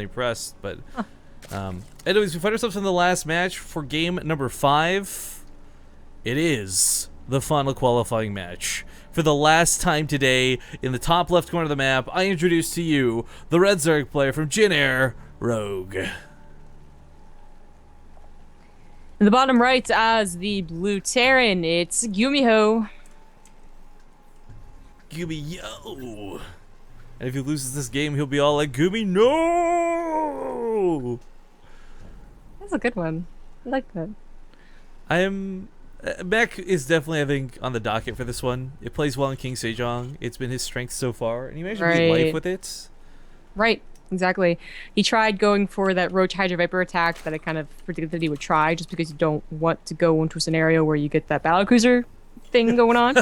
impressed, but anyways, we find ourselves in the last match for game number 5. It is the final qualifying match. For the last time today, in the top left corner of the map, I introduce to you the Red Zerg player from Jin Air, Rogue. In the bottom right, as the blue Terran, it's Gumiho. Gumiho. And if he loses this game, he'll be all like, Gumi, no! That's a good one. I like that. Mech is definitely, I think, on the docket for this one. It plays well in King Sejong. It's been his strength so far, and he managed to beat life with it. Right, exactly. He tried going for that Roach Hydra Viper attack that I kind of predicted that he would try, just because you don't want to go into a scenario where you get that battlecruiser thing going on.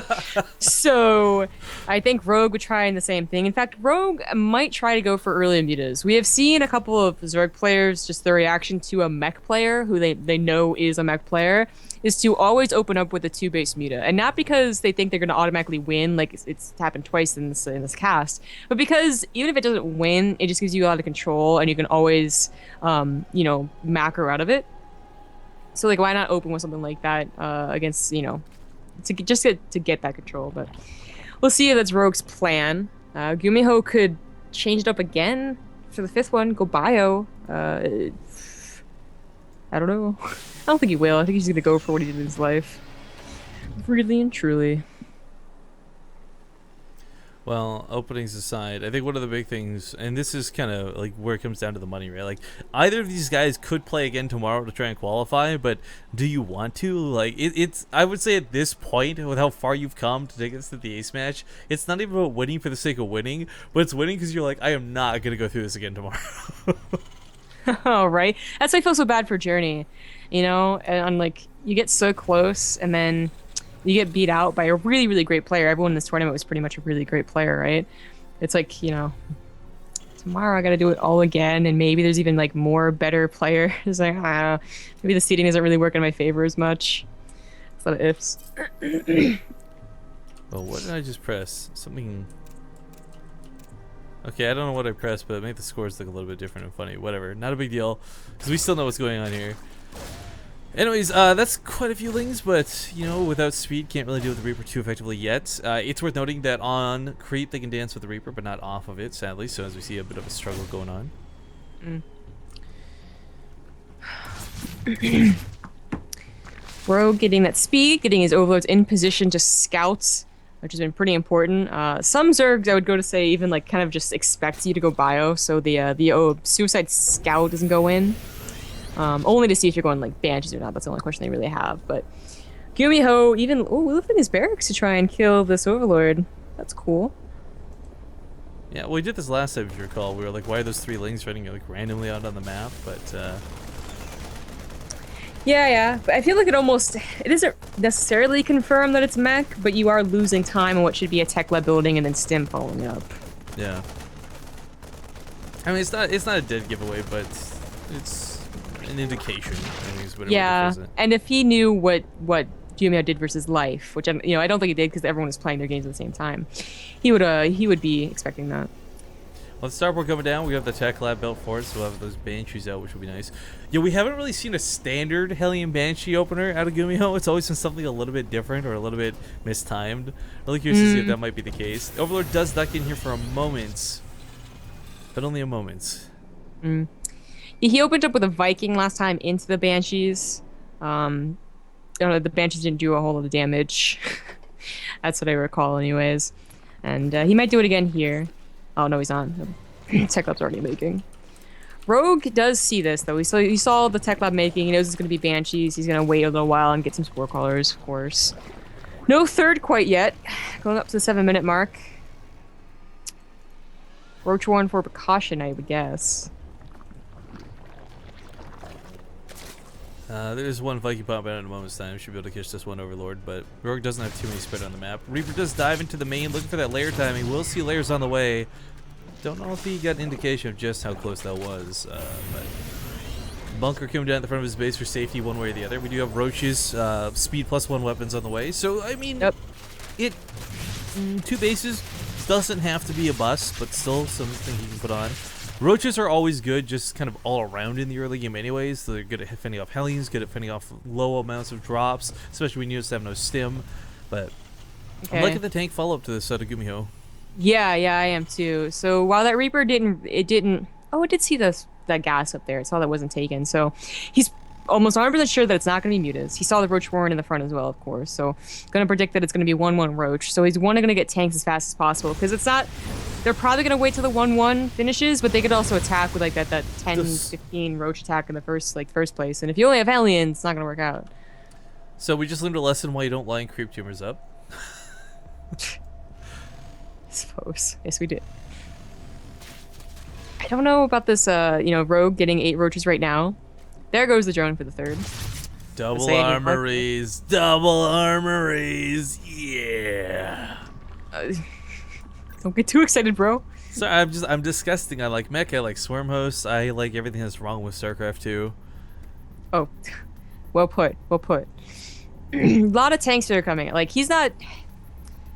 So I think Rogue would try the same thing. In fact, Rogue might try to go for early mutas. We have seen a couple of Zerg players, just their reaction to a mech player who they know is a mech player, is to always open up with a 2-base muta. And not because they think they're going to automatically win, like it's happened twice in this cast, but because even if it doesn't win, it just gives you a lot of control and you can always, macro out of it. So like, why not open with something like that against, to get that control? But we'll see if that's Rogue's plan. Gumiho could change it up again for the 5th one, go bio. I don't know. I don't think he will. I think he's gonna go for what he did in his life. Really and truly. Well, openings aside, I think one of the big things, and this is kind of like where it comes down to the money, right? Like, either of these guys could play again tomorrow to try and qualify, but do you want to? Like, it's, I would say at this point, with how far you've come to take us to the ace match, it's not even about winning for the sake of winning, but it's winning because you're like, I am not going to go through this again tomorrow. Oh, right. That's why I feel so bad for Journey. And like, you get so close, and then you get beat out by a really, really great player. Everyone in this tournament was pretty much a really great player, right? It's like, tomorrow I gotta do it all again, and maybe there's even like more better players. Like, I don't know. Maybe the seeding doesn't really work in my favor as much. It's a lot of ifs. Well, what did I just press? Something... Okay, I don't know what I pressed, but it made the scores look a little bit different and funny. Whatever, not a big deal, because we still know what's going on here. Anyways, that's quite a few lings, but, without speed, can't really deal with the Reaper too effectively yet. It's worth noting that on creep, they can dance with the Reaper, but not off of it, sadly, so as we see a bit of a struggle going on. Rogue getting that speed, getting his overlords in position to scout, which has been pretty important. Some Zergs, I would go to say, even like kind of just expect you to go bio, so the Suicide Scout doesn't go in. Only to see if you're going like Banshees or not. That's the only question they really have. But Gumiho even lifting his barracks to try and kill this Overlord. That's cool. Yeah, well, we did this last time, if you recall. We were like, why are those 3 lings running like randomly out on the map? But Yeah. But I feel like it isn't necessarily confirmed that it's mech, but you are losing time on what should be a tech lab building and then stim following up. Yeah. I mean, it's not a dead giveaway, but it's an indication. Yeah, and if he knew what Gumiho did versus life, which I don't think he did because everyone was playing their games at the same time, he would be expecting that. Well, the starboard coming down, we have the tech lab built for it, so we'll have those Banshees out, which will be nice. Yeah, we haven't really seen a standard Hellion Banshee opener out of Gumiho. It's always been something a little bit different or a little bit mistimed. Really curious to see if that might be the case. Overlord does duck in here for a moment, but only a moment. He opened up with a Viking last time into the Banshees. The Banshees didn't do a whole lot of damage. That's what I recall anyways. And he might do it again here. Oh, no, he's not. Tech Lab's already making. Rogue does see this, though. He saw the Tech Lab making. He knows it's going to be Banshees. He's going to wait a little while and get some Spore Callers, of course. No third quite yet. Going up to the 7-minute mark. Roach Warren for precaution, I would guess. There's one Viking pop out in a moment's time. Should be able to catch this one Overlord, but Rogue doesn't have too many spread on the map. Reaper does dive into the main, looking for that layer timing. We'll see layers on the way. Don't know if he got an indication of just how close that was, but Bunker coming down at the front of his base for safety one way or the other. We do have Roach's speed +1 weapons on the way, so I mean, it 2 bases doesn't have to be a bust, but still something he can put on. Roaches are always good, just kind of all around in the early game anyways. So they're good at fending off Hellions, good at fending off low amounts of drops, especially when you just have no stim. But I'm liking the tank follow-up to this set of Gumiho. Yeah, I am too. So while that Reaper didn't. Oh, it did see that gas up there. It saw that wasn't taken. So he's almost 100% sure that it's not going to be Mutas. He saw the Roach Warren in the front as well, of course. So going to predict that it's going to be 1-1 Roach. So he's going to get tanks as fast as possible because it's not. They're probably going to wait till the 1-1 finishes, but they could also attack with like that 10-15 Roach attack in the first place. And if you only have Hellions, it's not going to work out. So we just learned a lesson why you don't line creep tumors up. I suppose. Yes, we did. I don't know about this, Rogue getting 8 Roaches right now. There goes the drone for the 3rd. Double armories. Double armories. Yeah. Don't get too excited, bro. So I'm disgusting. I like mech. I like swarm hosts. I like everything that's wrong with StarCraft 2. Oh, well put. A lot of tanks that are coming. Like, he's not...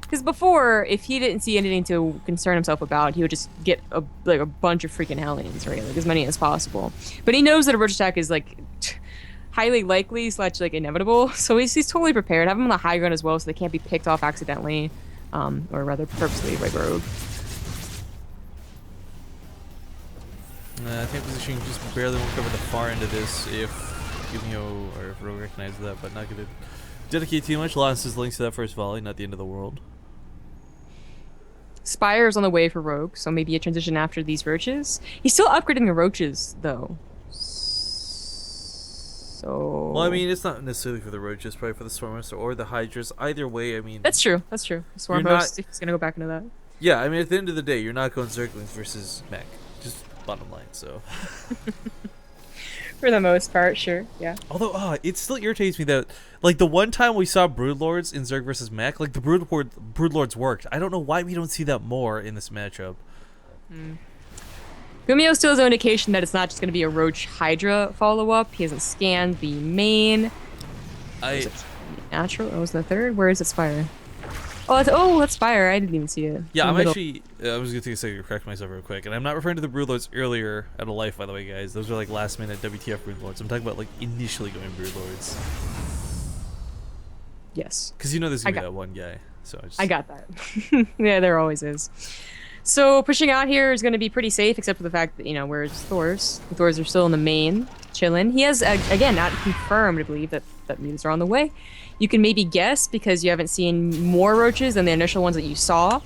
Because before, if he didn't see anything to concern himself about, he would just get a bunch of freaking Hellions, right? Like, as many as possible. But he knows that a Roach attack is, like, highly likely / like, inevitable. So he's totally prepared. Have them on the high ground as well so they can't be picked off accidentally. Or rather, purposely by Rogue. I think position just barely won't cover the far end of this if Gumiho or if Rogue recognizes that, but not going to dedicate too much. Lost his links to that first volley, not the end of the world. Spire is on the way for Rogue, so maybe a transition after these Roaches. He's still upgrading the Roaches, though. So... Well, I mean, it's not necessarily for the Roaches, probably for the Swarm Host or the Hydras. Either way, I mean... That's true. Swarm Host, if he's going to go back into that. Yeah, I mean, at the end of the day, you're not going Zerglings versus mech. Just bottom line, so... For the most part, sure, yeah. Although, it still irritates me that, like, the one time we saw Broodlords in Zerg versus mech, like, the Broodlords worked. I don't know why we don't see that more in this matchup. Gumiho still has no indication that it's not just going to be a Roach Hydra follow-up. He hasn't scanned the main. Was it natural? Oh, was the 3rd? Where is it Spire? That's Spire. I didn't even see it. Yeah, I was going to take a second to correct myself real quick. And I'm not referring to the Broodlords earlier out of life, by the way, guys. Those are like last-minute WTF Broodlords. I'm talking about like initially going Broodlords. Yes. Because you know there's going to be that one guy. So I got that. Yeah, there always is. So pushing out here is going to be pretty safe, except for the fact that, where's Thors? The Thors are still in the main, chilling. He has, again, not confirmed, I believe, that Mutas are on the way. You can maybe guess because you haven't seen more Roaches than the initial ones that you saw.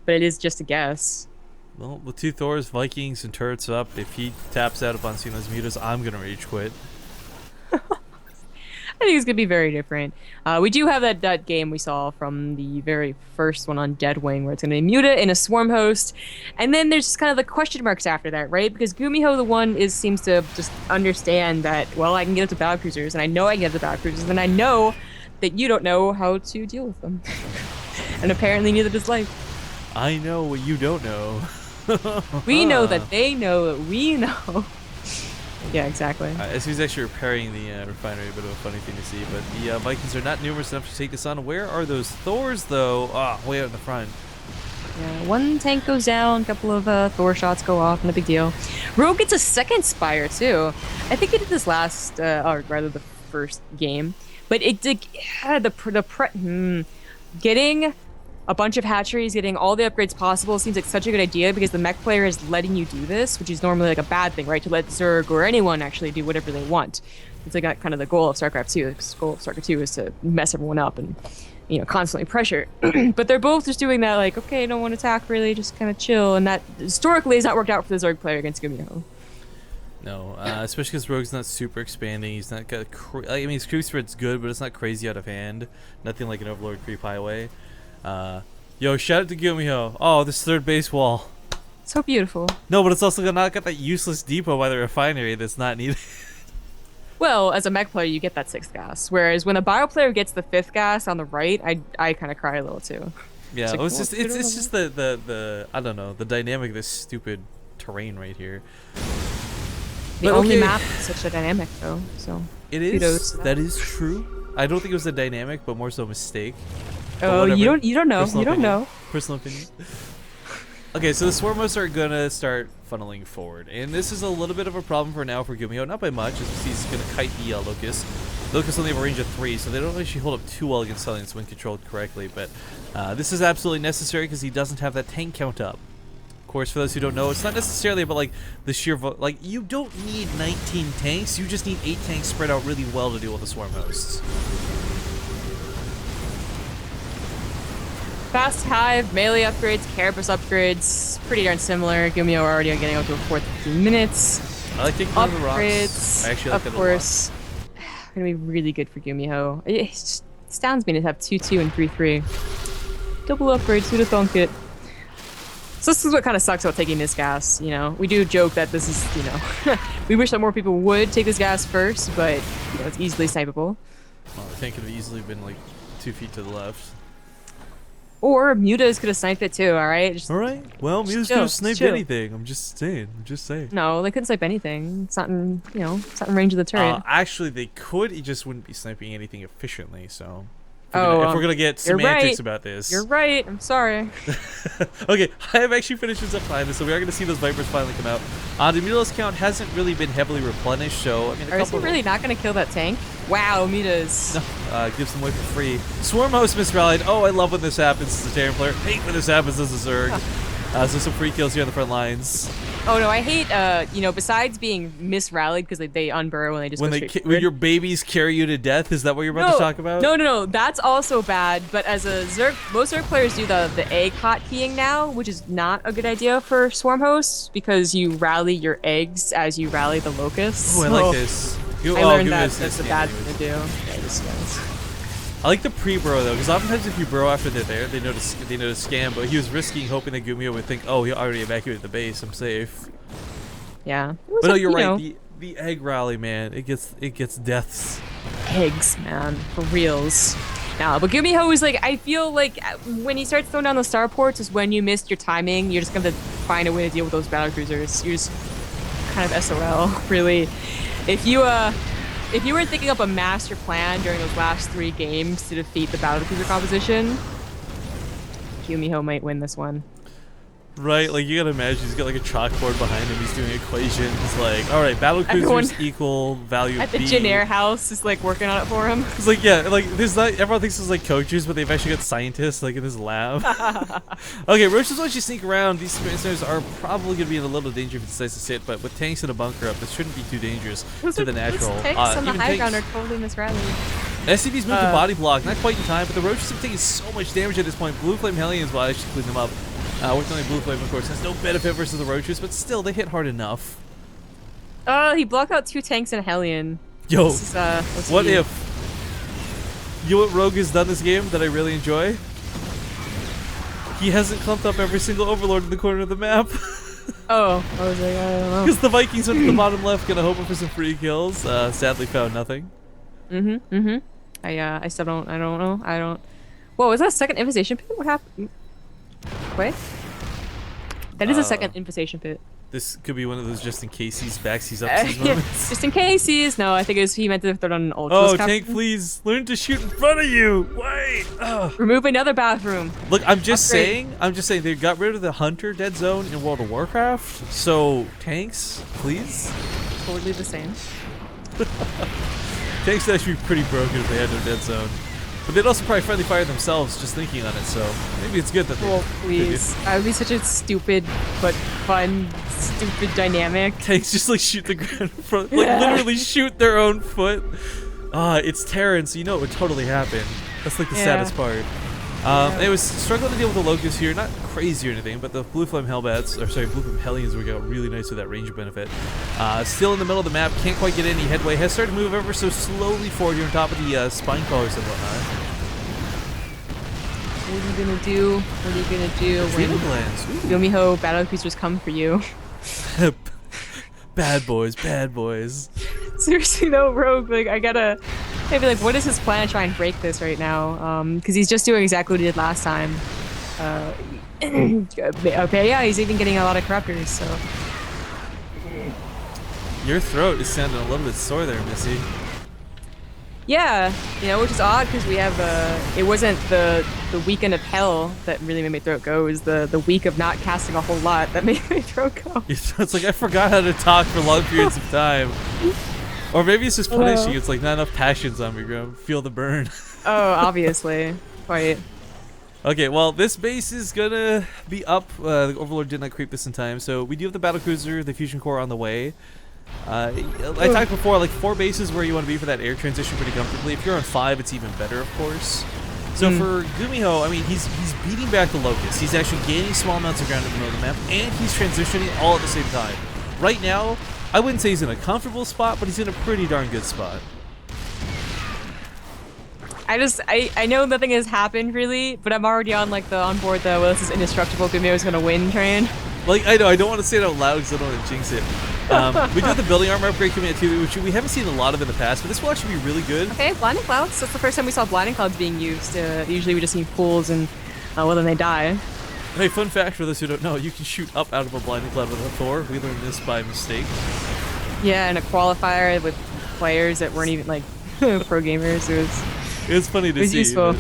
But it is just a guess. Well, with 2 Thors, Vikings, and turrets up, if he taps out upon seeing those Mutas, I'm going to rage quit. I think it's going to be very different. We do have that game we saw from the very first one on Deadwing, where it's going to be Muta in a Swarm Host. And then there's just kind of the question marks after that, right? Because Gumiho, the one, seems to just understand that, well, I can get up to Battlecruisers, and I know I can get up to Battlecruisers, and I know that you don't know how to deal with them. And apparently neither does life. I know what you don't know. We know that they know that we know. Yeah, exactly. As he's actually repairing the refinery, a bit of a funny thing to see. But the Vikings are not numerous enough to take this on. Where are those Thors, though? Way out in the front. Yeah, one tank goes down, a couple of Thor shots go off, no big deal. Rogue gets a 2nd Spire, too. I think he did this last, or rather the first game. But it did, getting a bunch of hatcheries, getting all the upgrades possible seems like such a good idea because the mech player is letting you do this, which is normally like a bad thing, right? To let Zerg or anyone actually do whatever they want. It's like kind of the goal of StarCraft 2. The goal of StarCraft 2 is to mess everyone up and, constantly pressure. But they're both just doing that, like, okay, no one attack, really, just kind of chill. And that historically has not worked out for the Zerg player against Gumiho. No, especially because Rogue's not super expanding. He's not got his creep spread's good, but it's not crazy out of hand. Nothing like an Overlord creep highway. Yo, shout out to Gumiho. Oh, this 3rd base wall. So beautiful. No, but it's also not got that useless depot by the refinery that's not needed. Well, as a mech player, you get that 6th gas. Whereas when a bio player gets the 5th gas on the right, I kind of cry a little too. Yeah, it's just the I don't know, the dynamic of this stupid terrain right here. The only map is such a dynamic, though. So it is. That is true. I don't think it was a dynamic, but more so a mistake. Oh, you don't know. You don't know. Personal opinion. Okay, so the Swarmos are gonna start funneling forward, and this is a little bit of a problem for now for Gumiho, not by much, as he's gonna kite the Locust. Locust only have a range of 3, so they don't actually hold up too well against Hellions when controlled correctly, but this is absolutely necessary because he doesn't have that tank count up. Of course, for those who don't know, it's not necessarily about like the sheer like you don't need 19 tanks, you just need 8 tanks spread out really well to deal with the Swarm hosts. Fast Hive, melee upgrades, Carapace upgrades, pretty darn similar. Gumiho already getting up to a 15 minutes. I like taking one of the rocks. Upgrades, I actually like of that course, gonna be really good for Gumiho. It just astounds me to have 2-2 and 3-3. Double upgrades, who'd have thunk it? So this is what kind of sucks about taking this gas, you know. We do joke that this is, you know, we wish that more people would take this gas first, but you know, it's easily snipeable. Well, the tank could have easily been like 2 feet to the left. Or Mutas could have sniped it too, alright? All right. Well, Muse could have sniped anything. I'm just saying. No, they couldn't snipe anything. It's not in, you know, it's not in range of the turret. Actually, they could. It just wouldn't be sniping anything efficiently. So, if we're gonna get semantics about this, you're right. I'm sorry. Okay, I have actually finished this up behind this, so we are gonna see those Vipers finally come out. The Mutalisk count hasn't really been heavily replenished, so I mean, Is he really not gonna kill that tank? Wow, Mutas. No, gives them away for free. Swarm host misrallied. Oh, I love when this happens as a Terran player. Hate when this happens as a Zerg. So some free kills here on the front lines. Oh no, I hate, you know, besides being misrallied because they unburrow when they just when your babies carry you to death. Is that what you're about to talk about? No, that's also bad. But as a Zerg, most Zerg players do the egg hotkeying now, which is not a good idea for Swarm hosts because you rally your eggs as you rally the Locusts. Oh, I like this. I learned that that's a bad thing to do. Yeah, this guys. I like the pre-burrow though, because oftentimes if you burrow after they're there, they notice scam. But he was risking hoping that Gumiho would think, oh, he already evacuated the base. I'm safe. Yeah. But no, you're right. The egg rally, man, it gets deaths. Eggs, man, for reals. Now, but Gumiho is like, I feel like when he starts throwing down the starports is when you missed your timing. You're just gonna find a way to deal with those battle cruisers. You're just kind of SOL, really. If you were thinking up a master plan during those last 3 games to defeat the battlecruiser composition, Gumiho might win this one. Right, like you gotta imagine he's got like a chalkboard behind him. He's doing equations like, all right, battlecruisers equal value at the B. Janair house is like working on it for him. It's like, yeah, like there's not everyone thinks it's like coaches, but they've actually got scientists like in his lab. Okay, Roaches, once you sneak around, these Spancers are probably gonna be in a little danger if it decides to sit, but with tanks in a bunker up, this shouldn't be too dangerous to the natural. Those tanks on the high ground are totally misrallied. SCV's moved to body block, not quite in time, but the Roaches have taken so much damage at this point. Blue Flame Hellions will actually clean them up. Working on Blue Flame, of course, has no benefit versus the Roaches, but still, they hit hard enough. He blocked out 2 tanks and a Hellion. Yo, is, what if... You know what Rogue has done this game that I really enjoy? He hasn't clumped up every single Overlord in the corner of the map. Oh, I was like, I don't know. Because the Vikings went to the bottom left, gonna hope for some free kills. Sadly found nothing. I still don't, I don't know. Whoa, is that a second infestation pit? What happened? Wait. That is a second infestation pit. This could be one of those just in case he's backsies up moments. Just in case he's... No, I think he meant to throw down an ult. Oh, tank, please. Learn to shoot in front of you. Wait. Remove another bathroom. Look, I'm just saying, they got rid of the Hunter dead zone in World of Warcraft. So, tanks, please. Totally the same. Tanks would actually be pretty broken if they had no dead zone. But they'd also probably friendly fire themselves just thinking on it, so maybe it's good that they... please. That would be such a stupid but fun, stupid dynamic. Tanks just like shoot the ground in front, like literally shoot their own foot. It's Terran, so you know it would totally happen. That's like the saddest part. It was struggling to deal with the Locust here, not crazy or anything, but the Blue Flame Hellbats, or sorry, Blue Flame Hellions work out really nice with that range benefit. Still in the middle of the map, can't quite get any headway, has started to move ever so slowly forward here on top of the spine crawlers and whatnot. What are you gonna do? What are you gonna do when Gumiho battlecruisers come for you? Bad boys, bad boys. Seriously though, Rogue, like I gotta maybe like what is his plan to try and break this right now? Because he's just doing exactly what he did last time. Okay, yeah, he's even getting a lot of corruptors, so. Your throat is sounding a little bit sore there, Missy. Yeah, which is odd because we have it wasn't the weekend of hell that really made me throat go. It was the week of not casting a whole lot that made me throat go. It's like I forgot how to talk for long periods of time. Or maybe it's just punishing. It's like not enough passions on me, bro. Feel the burn. Oh, obviously. Quite. Okay, well, this base is gonna be up. The Overlord did not creep this in time, so we do have the battlecruiser, the fusion core on the way. I talked before, like 4 bases where you want to be for that air transition pretty comfortably. If you're on 5, it's even better, of course. So for Gumiho, I mean, he's beating back the Locust. He's actually gaining small amounts of ground in the middle of the map, and he's transitioning all at the same time. Right now, I wouldn't say he's in a comfortable spot, but he's in a pretty darn good spot. I know nothing has happened really, but I'm already on like the onboard the well, this is indestructible. Gumiho's gonna win train. Like I know I don't want to say it out loud because I don't want to jinx it. We do have the building armor upgrade coming at too, which we haven't seen a lot of in the past, but this will actually be really good. Okay, blinding clouds. That's the first time we saw blinding clouds being used. Usually we just see pools and well then they die. Hey, fun fact for those who don't know, you can shoot up out of a blinding cloud with a Thor. We learned this by mistake. Yeah, and a qualifier with players that weren't even like pro gamers. It's funny to see. Useful.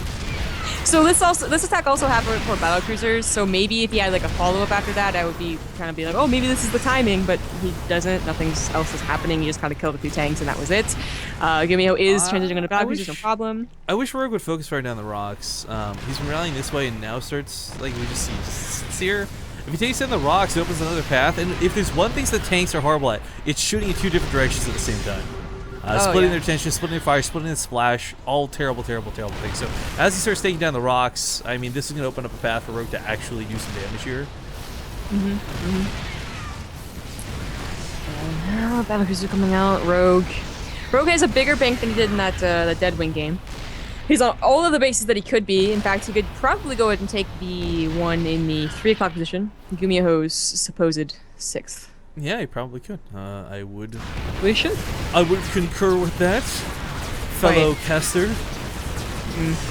So this attack also happened for battlecruisers. So maybe if he had like a follow up after that, I would be kind of be like, oh, maybe this is the timing. But he doesn't. Nothing else is happening. He just kind of killed a few tanks, and that was it. Gumiho is transitioning into battlecruisers, no problem. I wish Rogue would focus fire down the rocks. He's been rallying this way, and now starts like we just see sits here. If he takes down the rocks, it opens another path. And if there's one thing that tanks are horrible at, it's shooting in 2 different directions at the same time. Splitting their tension, splitting their fire, splitting the splash, all terrible, terrible, terrible things. So as he starts taking down the rocks, I mean, this is going to open up a path for Rogue to actually do some damage here. Now battlecruisers coming out. Rogue has a bigger bank than he did in that the Deadwing game. He's on all of the bases that he could be. In fact, he could probably go ahead and take the one in the 3 o'clock position. Gumiho's supposed 6th. Yeah, he probably could. I would. We should. I would concur with that, fellow caster.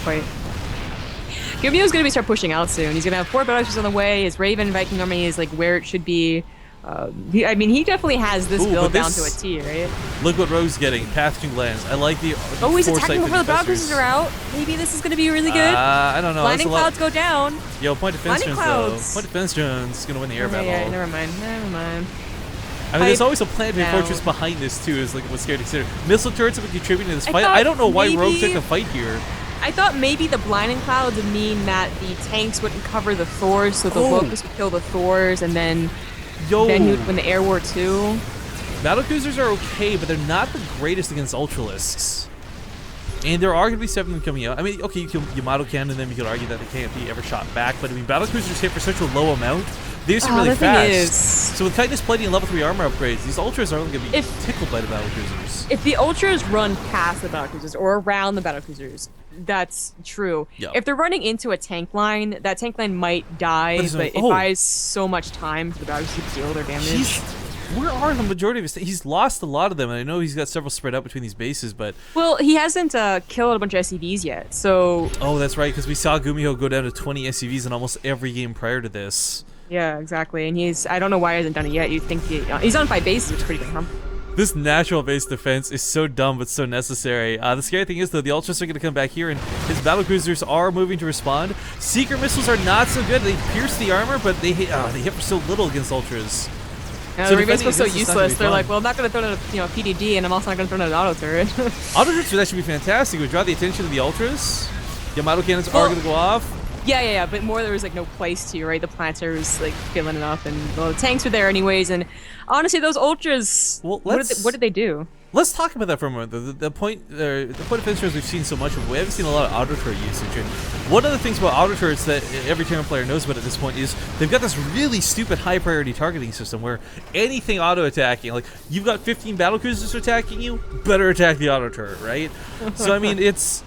Quite. Gumiho's gonna start pushing out soon. He's gonna have 4 battlecruisers on the way. His Raven Viking army is like where it should be. I mean, he definitely has this build down to a T, right? Look what Rogue's getting. Pathing lands. I like the. Oh, he's attacking before the battlecruisers are out. Maybe this is gonna be really good. I don't know. Blinding clouds go down. Yo, point defense drones though. Point defense drones gonna win the air battle. Yeah, never mind. I mean, there's always a planetary fortress behind this too. Is like what's scary to consider. Missile turrets have been contributing to this fight. I don't know why Rogue took a fight here. I thought maybe the blinding clouds would mean that the tanks wouldn't cover the Thors, so the Locusts would kill the Thors, and then he would win the air war too. Battlecruisers are okay, but they're not the greatest against Ultralisks. And there are going to be 7 of them coming out. I mean, okay, you can Yamato cannon them. You could argue that they can't be ever shot back, but I mean, battlecruisers hit for such a low amount. They just really fast. So with Chitinous plating and level 3 armor upgrades, these Ultras are only going to be tickled by the battlecruisers. If the Ultras run past the battlecruisers or around the battlecruisers, that's true. Yep. If they're running into a tank line, that tank line might die, but it buys so much time for the battlecruisers to deal their damage. Where are the majority of his? He's lost a lot of them, and I know he's got several spread out between these bases, but well, he hasn't killed a bunch of SCVs yet. So oh, that's right, because we saw Gumiho go down to 20 SCVs in almost every game prior to this. Yeah, exactly, and I don't know why he hasn't done it yet. You'd think he's on 5 bases, which is pretty good, huh? This natural base defense is so dumb but so necessary. The scary thing is, though, the Ultras are going to come back here, and his battlecruisers are moving to respond. Secret missiles are not so good. They pierce the armor, but they hit for so little against Ultras. So the Raven's so useless. They're like, well, I'm not going to throw in a PDD, and I'm also not going to throw in an auto turret. Auto turrets would actually be fantastic. It would draw the attention of the Ultras. Yamato cannons are going to go off. Yeah, but more there was like no place to, right? The Planter was like filling it up, and the tanks were there anyways. And honestly, those Ultras, what did they do? Let's talk about that for a moment. The point defense turrets we've seen so much of, we haven't seen a lot of auto turret usage. And one of the things about auto turrets that every Terran player knows about at this point is they've got this really stupid high priority targeting system where anything auto attacking, like you've got 15 battlecruisers attacking you, better attack the auto turret, right? So I mean, it's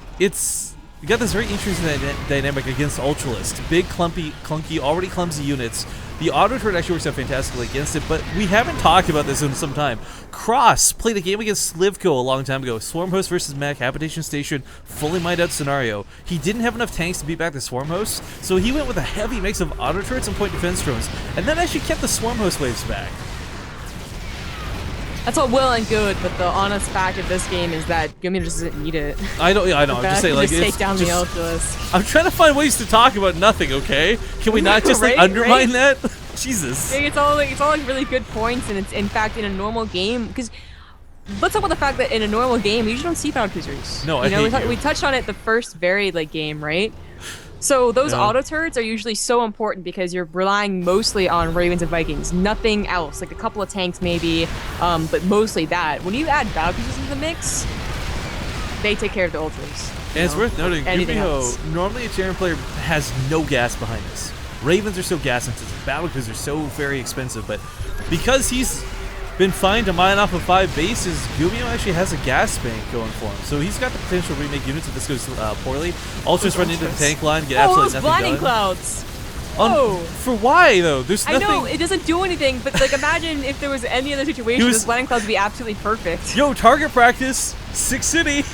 you got this very interesting dynamic against Ultralisk. Big, clunky, already clumsy units. The auto turret actually works out fantastically against it, but we haven't talked about this in some time. Cross played a game against Slivko a long time ago. Swarm Host versus Mech, Habitation Station, fully mined out scenario. He didn't have enough tanks to beat back the Swarm Host, so he went with a heavy mix of auto turrets and point defense drones, and that actually kept the Swarm Host waves back. That's all well and good, but the honest fact of this game is that Gumiho just doesn't need it. I don't. Yeah, I know. I'm just saying, like, just it's take down just, the Ultras. I'm trying to find ways to talk about nothing. Okay, can we not just like Right, undermine right? that? Jesus. It's all like really good points, and it's in fact in a normal game because. Let's talk about the fact that in a normal game, you usually don't see battle cruisers. No, I hate you. We touched on it the first very like game, right? So those Yeah. auto turrets are usually so important because you're relying mostly on Ravens and Vikings, nothing else. Like a couple of tanks maybe, but mostly that. When you add battle cruisers into the mix, they take care of the ultras. And it's worth noting, Anything Gumiho, else. normally a Terran player has no gas behind us. Ravens are so gas intensive, battle cruisers are so very expensive, but because he's been fine to mine off of 5 bases, Gumiho actually has a gas bank going for him. So he's got the potential to remake units if this goes poorly. Ultras run into the tank line, get Oh, absolutely those nothing blinding done. clouds! Oh. For why, though? There's I nothing... know, it doesn't do anything, but like imagine if there was any other situation, was- those blinding clouds would be absolutely perfect. Yo, target practice, 6 City.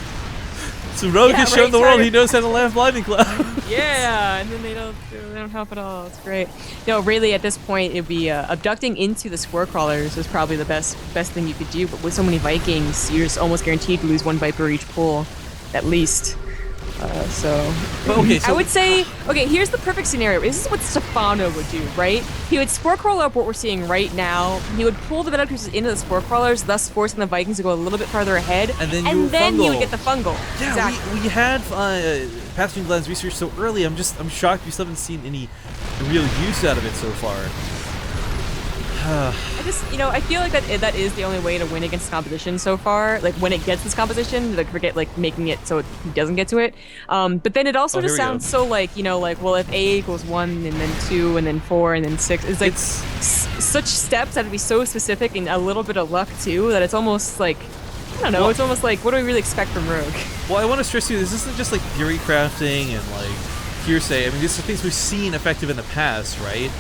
So Rogue Yeah, has shown right, the world target he knows how to land blinding cloud. Yeah, and then they don't help at all. It's great. No, really, at this point, it'd be abducting into the square crawlers is probably the best thing you could do. But with so many Vikings, you're just almost guaranteed to lose 1 Viper each pull, at least. But okay, so I would say, okay, here's the perfect scenario. This is what Stefano would do, right? He would spore crawl up what we're seeing right now. He would pull the battle cruisers into the spore crawlers, thus forcing the Vikings to go a little bit farther ahead. And then you fungal. would get the fungal. Yeah, Exactly. we had Pathfinder Glenn's research so early. I'm shocked we still haven't seen any real use out of it so far. I just, I feel like that is the only way to win against composition so far. Like when it gets this composition, like forget like making it so he doesn't get to it. But then it also just sounds so like, well, if A equals 1 and then 2 and then 4 and then 6, it's like such steps that would be so specific and a little bit of luck too that it's almost like, I don't know, Well, it's almost like, what do we really expect from Rogue? Well, I want to stress to you, this isn't just like theory crafting and like hearsay. I mean, these are things we've seen effective in the past, right?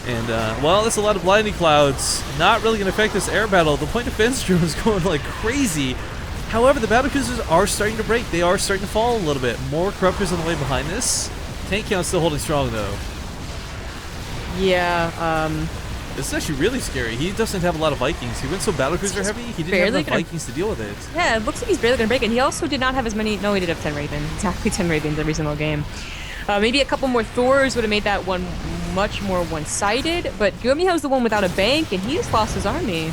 And, well, there's a lot of blinding clouds. Not really going to affect this air battle. The point defense drone is going like crazy. However, the battle cruisers are starting to break. They are starting to fall a little bit. More corruptors on the way behind this. Tank count still holding strong, though. Yeah, This is actually really scary. He doesn't have a lot of Vikings. He went so battle cruiser heavy, he didn't have enough Vikings to deal with it. yeah, it looks like he's barely going to break it. He also did not have as many, no, he did have 10 Ravens. Exactly 10 Ravens every single game. Maybe a couple more Thors would have made that one much more one-sided, but Gumiho's the one without a bank, and he just lost his army.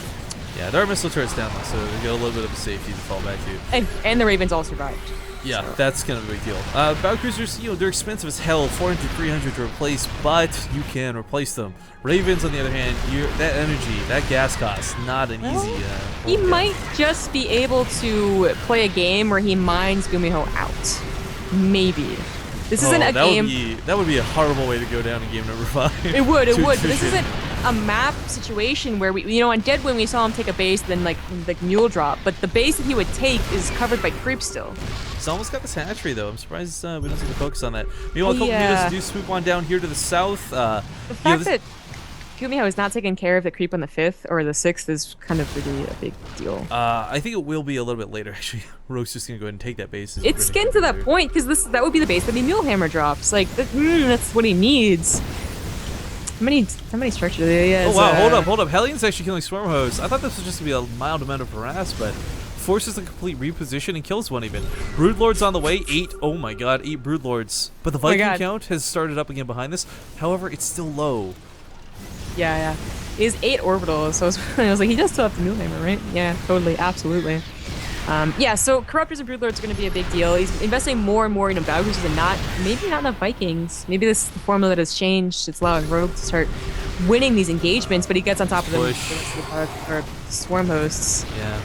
Yeah, there are missile turrets down though, so they get a little bit of a safety to fall back to. And the Ravens all survived. Yeah, that's kind of a big deal. Battle cruisers, they're expensive as hell, 400, 300 to replace, but you can replace them. Ravens, on the other hand, that energy, that gas cost, not an easy. He might just be able to play a game where he mines Gumiho out. Maybe. This isn't a game. That would be a horrible way to go down in game number 5. It would. But this isn't a map situation where we, on Deadwind we saw him take a base, then like mule drop. But the base that he would take is covered by creep still. He's almost got this hatchery though. I'm surprised we don't see the focus on that. Meanwhile, a couple meters do swoop on down here to the south. The fact that Gumiho is not taking care of the creep on the 5th or the 6th is kind of really a big deal. I think it will be a little bit later actually. Rogue's just gonna go ahead and take that base. It's getting to that point because that would be the base that the Mulehammer drops. Like that's what he needs. How many structures he has? Oh wow, hold up. Hellions actually killing Swarm Hosts. I thought this was just to be a mild amount of harass, but forces a complete reposition and kills one even. Broodlords on the way, 8. Oh my god, 8 Broodlords. But the Viking count has started up again behind this. However, it's still low. Yeah. He has 8 orbitals, so I was like, he does still have the Mulehammer, right? Yeah, totally, absolutely. Yeah, so Corruptors and Broodlords are going to be a big deal. He's investing more and more in battle cruisers and maybe not enough Vikings. Maybe this is the formula that has changed. It's allowing Rogue to start winning these engagements, but he gets on top of them for Swarm Hosts. Yeah.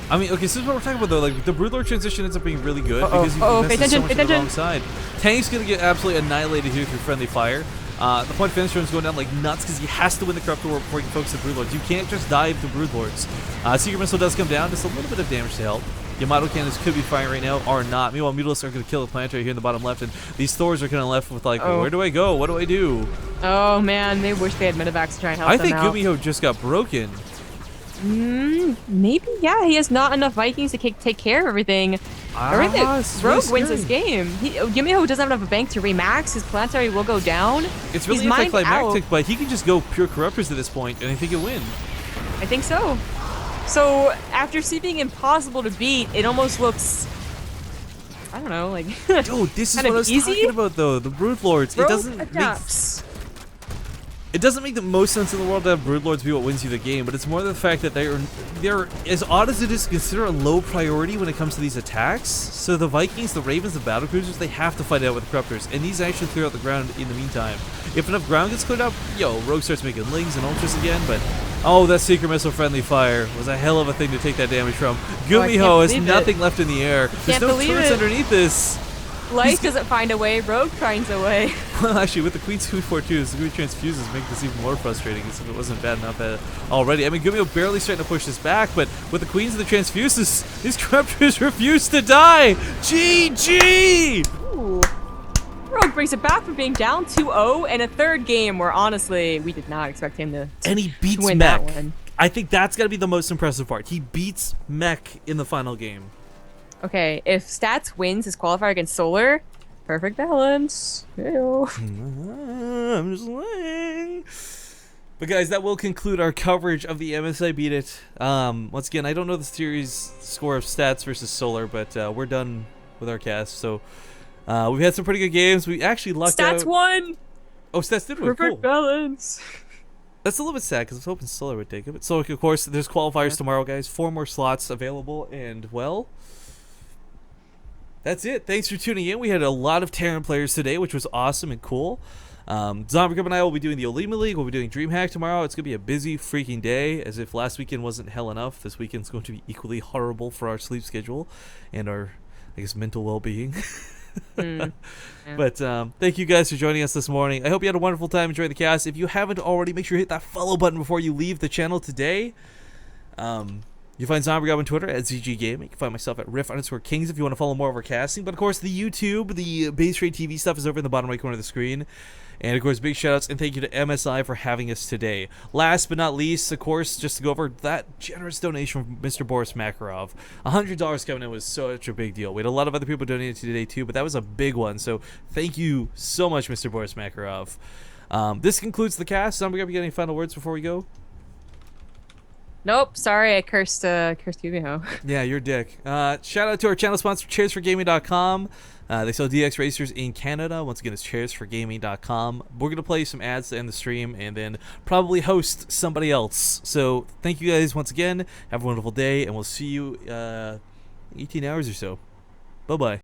I mean, okay, so this is what we're talking about though. Like the Broodlord transition ends up being really good because you pay invested so attention, much on the wrong side. Tank's gonna get absolutely annihilated here through friendly fire. The point defense drone is going down like nuts because he has to win the Corruptor War before he can focus the Broodlords. You can't just dive the Broodlords. Secret Missile does come down, just a little bit of damage to help. Yamato cannons could be firing right now, are not. Meanwhile, Mutalisks are going to kill the planetary here in the bottom left, and these Thors are kind of left with like, where do I go? What do I do? Oh man, they wish they had medevacs to try and help them out. I think Gumiho just got broken. Maybe, yeah. He has not enough Vikings to take care of everything. Rogue wins this game. Gumiho doesn't have enough bank to remax. His planetary will go down. It's really anticlimactic, but he can just go pure Corruptors at this point, and I think he'll win. I think so. So after seeming impossible to beat, it almost looks, I don't know, like Dude, this is kind what I of was easy. talking about, though. The Brood Lords. Rogue It doesn't make the most sense in the world to have Broodlords be what wins you the game, but it's more the fact that they're as odd as it is, consider a low priority when it comes to these attacks. So the Vikings, the Ravens, the Battlecruisers, they have to fight out with the Corruptors, and these actually clear out the ground in the meantime. If enough ground gets cleared up, yo, Rogue starts making Lings and Ultras again, but oh, that Secret Missile friendly fire was a hell of a thing to take that damage from. Gumiho has nothing left in the air. There's no turrets underneath this. Life doesn't find a way, Rogue finds a way. Well, actually, with the Queen's 242s, the Gumi Transfuses make this even more frustrating as if it wasn't bad enough already. I mean, Gumiho barely starting to push this back, but with the Queens and the Transfuses, these Corruptors refuse to die! GG! Ooh. Rogue brings it back from being down 2-0 in a third game where, honestly, we did not expect him to And he beats win Mech. that one. I think that's got to be the most impressive part. He beats Mech in the final game. Okay, if Stats wins his qualifier against Solar, perfect balance. Heyo. I'm just saying. But guys, that will conclude our coverage of the MSI Beat It. Once again, I don't know the series score of Stats versus Solar, but we're done with our cast. So we've had some pretty good games. We actually lucked out. Stats won. Oh, Stats did win. Perfect Cool. balance. That's a little bit sad because I was hoping Solar would take it. But so, of course, there's qualifiers tomorrow, guys. 4 more slots available, and well, that's it. Thanks for tuning in. We had a lot of Terran players today, which was awesome and cool. Zombie Group and I will be doing the Olima League. We'll be doing DreamHack tomorrow. It's going to be a busy freaking day. As if last weekend wasn't hell enough, this weekend's going to be equally horrible for our sleep schedule and our, I guess, mental well-being. Yeah. But thank you guys for joining us this morning. I hope you had a wonderful time enjoying the cast. If you haven't already, make sure you hit that follow button before you leave the channel today. You find ZombieGob on Twitter at ZG Gaming. You can find myself at Riff_Kings if you want to follow more of our casting. But of course, the YouTube, the base rate TV stuff is over in the bottom right corner of the screen. And of course, big shout outs and thank you to MSI for having us today. Last but not least, of course, just to go over that generous donation from Mr. Boris Makarov. $100 coming in was such a big deal. We had a lot of other people donating today too, but that was a big one. So thank you so much, Mr. Boris Makarov. This concludes the cast. ZombieGob, you got any final words before we go? Nope, sorry, I cursed Gumiho. Yeah, you're a dick. Shout out to our channel sponsor, ChairsForGaming.com. They sell DX racers in Canada. Once again, it's ChairsForGaming.com. We're going to play some ads to end the stream and then probably host somebody else. So thank you guys once again. Have a wonderful day, and we'll see you 18 hours or so. Bye-bye.